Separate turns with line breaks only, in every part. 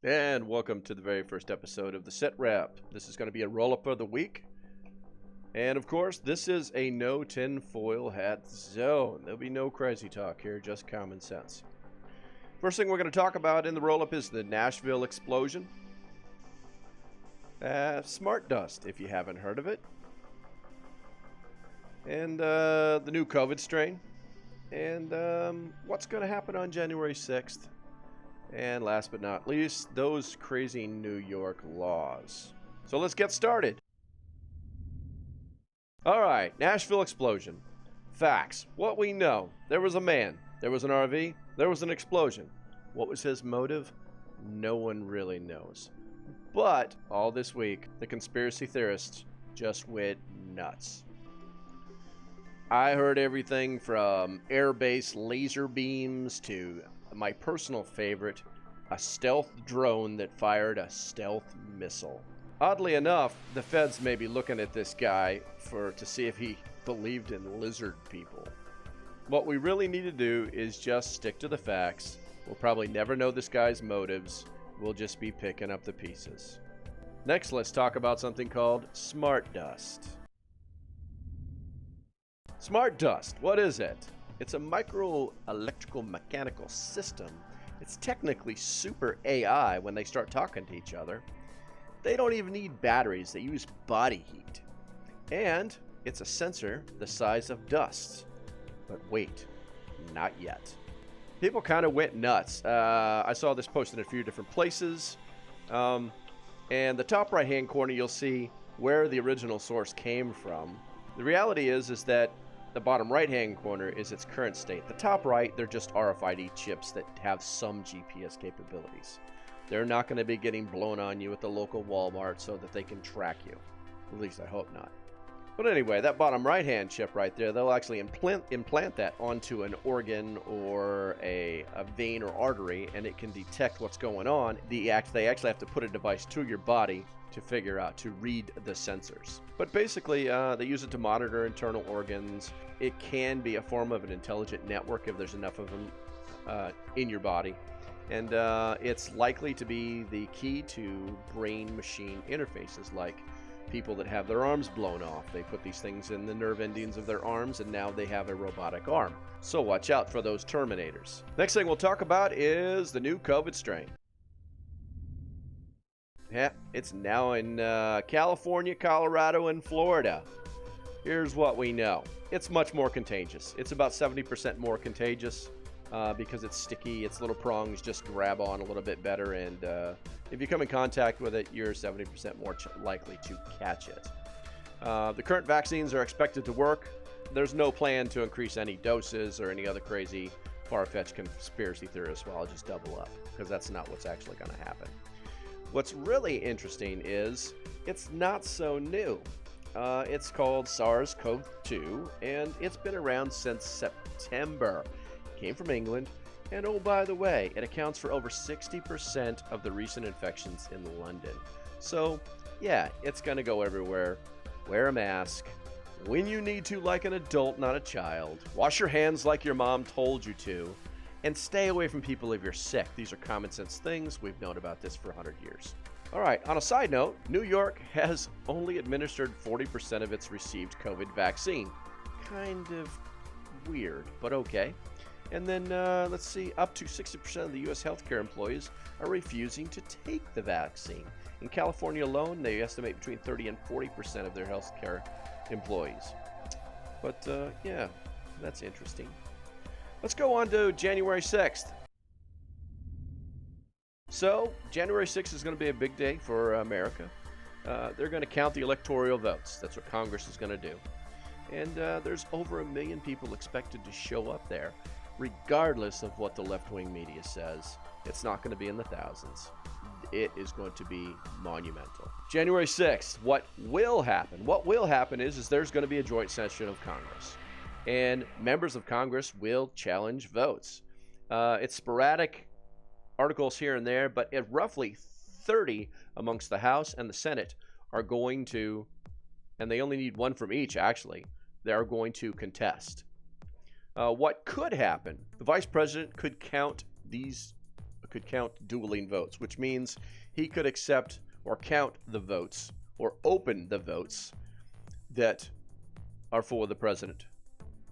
And welcome to the very first episode of the Sitrep. This is going to be a roll-up of the week. And of course, this is a no tinfoil hat zone. There'll be no crazy talk here, just common sense. First thing we're going to talk about in the roll-up is the Nashville Explosion. Smart dust, if you haven't heard of it. And the new COVID strain. And what's going to happen on January 6th. And last but not least, those crazy New York laws. So let's get started. All right, Nashville Explosion. Facts. What we know. There was a man. There was an RV. There was an explosion. What was his motive? No one really knows. But all this week, the conspiracy theorists just went nuts. I heard everything from air-based laser beams to my personal favorite, a stealth drone that fired a stealth missile. Oddly enough, the feds may be looking at this guy to see if he believed in lizard people. What we really need to do is just stick to the facts. We'll probably never know this guy's motives. We'll just be picking up the pieces. Next, let's talk about something called smart dust. Smart dust, what is it? It's a micro electrical mechanical system. It's technically super AI when they start talking to each other. They don't even need batteries, they use body heat. And it's a sensor the size of dust. But wait, not yet. People kind of went nuts. I saw this posted in a few different places. And the top right hand corner you'll see where the original source came from. The reality is that the bottom right-hand corner is its current state. The top right, they're just RFID chips that have some GPS capabilities. They're not going to be getting blown on you at the local Walmart so that they can track you. At least I hope not. But anyway, that bottom right-hand chip right there, they'll actually implant that onto an organ or a vein or artery, and it can detect what's going on. They actually have to put a device to your body to figure out, to read the sensors. But basically, they use it to monitor internal organs. It can be a form of an intelligent network if there's enough of them in your body. And it's likely to be the key to brain-machine interfaces, like people that have their arms blown off. They put these things in the nerve endings of their arms, and now they have a robotic arm. So watch out for those Terminators. Next thing we'll talk about is the new COVID strain. Yeah, it's now in California, Colorado, and Florida. Here's what we know. It's much more contagious. It's about 70% more contagious because it's sticky. Its little prongs just grab on a little bit better, and if you come in contact with it, you're 70% more likely to catch it. The current vaccines are expected to work. There's no plan to increase any doses or any other crazy far-fetched conspiracy theorists. Well, I'll just double up because that's not what's actually going to happen. What's really interesting is it's not so new. It's called SARS-CoV-2, and it's been around since September. It came from England, and oh, by the way, it accounts for over 60% of the recent infections in London. So, yeah, it's going to go everywhere. Wear a mask when you need to, like an adult, not a child. Wash your hands like your mom told you to. And stay away from people if you're sick. These are common sense things. We've known about this for 100 years. All right, on a side note, New York has only administered 40% of its received COVID vaccine. Kind of weird, but okay. And then, let's see, up to 60% of the U.S. healthcare employees are refusing to take the vaccine. In California alone, they estimate between 30 and 40% of their healthcare employees. But, yeah, that's interesting. Let's go on to January 6th. So, January 6th is going to be a big day for America. They're going to count the electoral votes. That's what Congress is going to do. And there's over 1 million people expected to show up there, regardless of what the left-wing media says. It's not going to be in the thousands. It is going to be monumental. January 6th, what will happen? What will happen is there's going to be a joint session of Congress. And members of Congress will challenge votes. It's sporadic articles here and there, but roughly 30 amongst the House and the Senate are going to, and they only need one from each actually, they are going to contest. What could happen? The vice president could count these could count dueling votes, which means he could accept or count the votes or open the votes that are for the president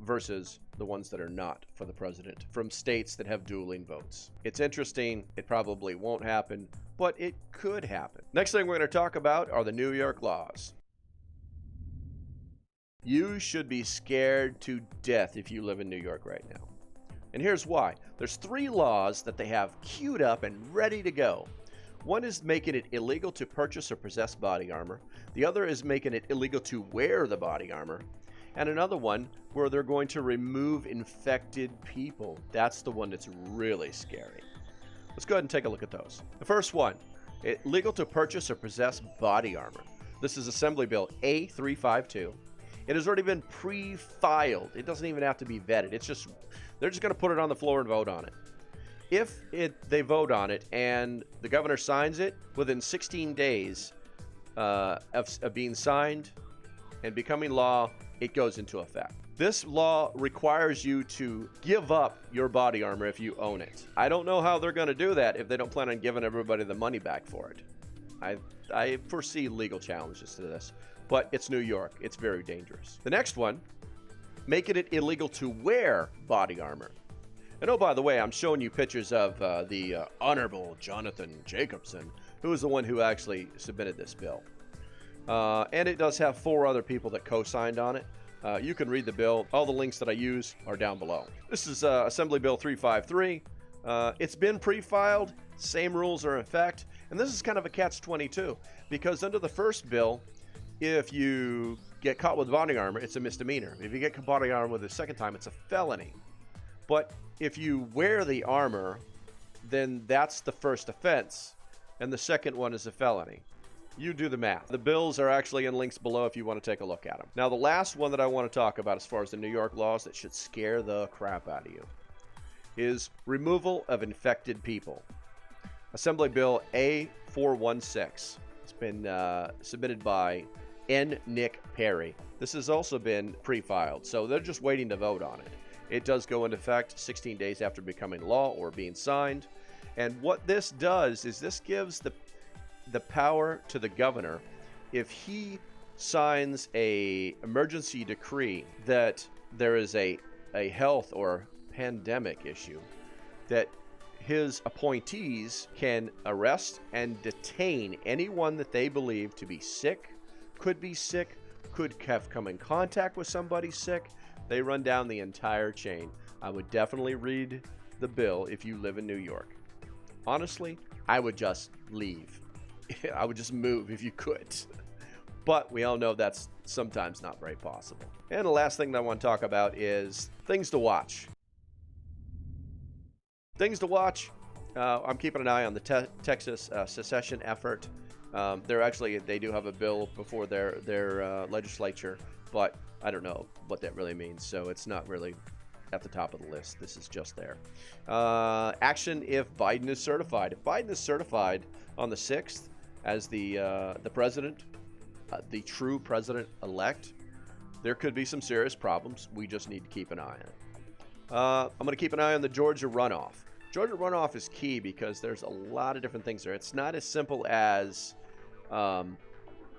versus the ones that are not for the president from states that have dueling votes. It's interesting. It probably won't happen, but it could happen. Next thing we're going to talk about are the New York laws. You should be scared to death if you live in New York right now. And here's why. There's 3 laws that they have queued up and ready to go. One is making it illegal to purchase or possess body armor. The other is making it illegal to wear the body armor. And another one where they're going to remove infected people. That's the one that's really scary. Let's go ahead and take a look at those. The first one, illegal to purchase or possess body armor. This is Assembly Bill A352. It has already been pre-filed. It doesn't even have to be vetted. They're just going to put it on the floor and vote on it. If they vote on it and the governor signs it, within 16 days of being signed and becoming law, it goes into effect. This law requires you to give up your body armor if you own it. I don't know how they're going to do that if they don't plan on giving everybody the money back for it. I foresee legal challenges to this, but it's New York. It's very dangerous. The next one, making it illegal to wear body armor. And oh, by the way, I'm showing you pictures of the Honorable Jonathan Jacobson, who is the one who actually submitted this bill. And it does have 4 other people that co-signed on it. You can read the bill. All the links that I use are down below. This is Assembly Bill 353. It's been pre-filed. Same rules are in effect. And this is kind of a catch-22 because under the first bill, if you get caught with body armor, it's a misdemeanor. If you get caught body armor the second time, it's a felony. But if you wear the armor, then that's the first offense, and the second one is a felony. You do the math. The bills are actually in links below if you want to take a look at them. Now, the last one that I want to talk about as far as the New York laws that should scare the crap out of you is removal of infected people. Assembly Bill A416. It's been submitted by N. Nick Perry. This has also been pre-filed, so they're just waiting to vote on it. It does go into effect 16 days after becoming law or being signed. And what this does is this gives the power to the governor if he signs a emergency decree that there is a health or pandemic issue, that his appointees can arrest and detain anyone that they believe to be sick, could have come in contact with somebody sick. They run down the entire chain. I would definitely read the bill if you live in New York. Honestly, I would just leave. I would just move if you could. But we all know that's sometimes not very possible. And the last thing that I want to talk about is things to watch. Things to watch. I'm keeping an eye on the Texas secession effort. They do have a bill before their legislature, but I don't know what that really means, so it's not really at the top of the list. This is just there. Action if Biden is certified. If Biden is certified on the 6th as the president, the true president-elect, there could be some serious problems. We just need to keep an eye on it. I'm going to keep an eye on the Georgia runoff. Georgia runoff is key because there's a lot of different things there. It's not as simple as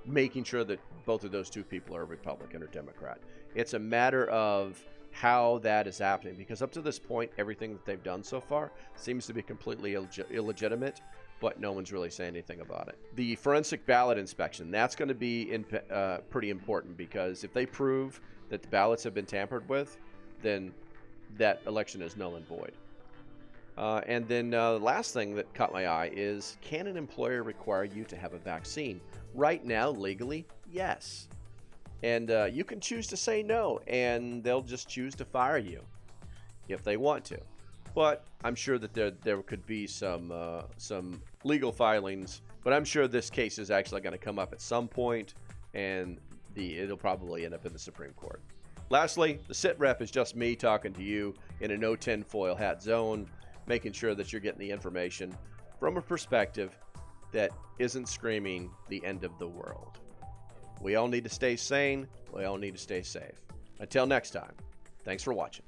making sure that both of those two people are Republican or Democrat. It's a matter of how that is happening, because up to this point, everything that they've done so far seems to be completely illegitimate, but no one's really saying anything about it. The forensic ballot inspection, that's going to be pretty important, because if they prove that the ballots have been tampered with, then that election is null and void. And then the last thing that caught my eye is, can an employer require you to have a vaccine? Right now, legally, yes. And you can choose to say no, and they'll just choose to fire you if they want to. But I'm sure that there could be some legal filings, but I'm sure this case is actually going to come up at some point, and it'll probably end up in the Supreme Court. Lastly, the Sitrep is just me talking to you in a no tinfoil hat zone, making sure that you're getting the information from a perspective that isn't screaming the end of the world. We all need to stay sane. We all need to stay safe. Until next time, thanks for watching.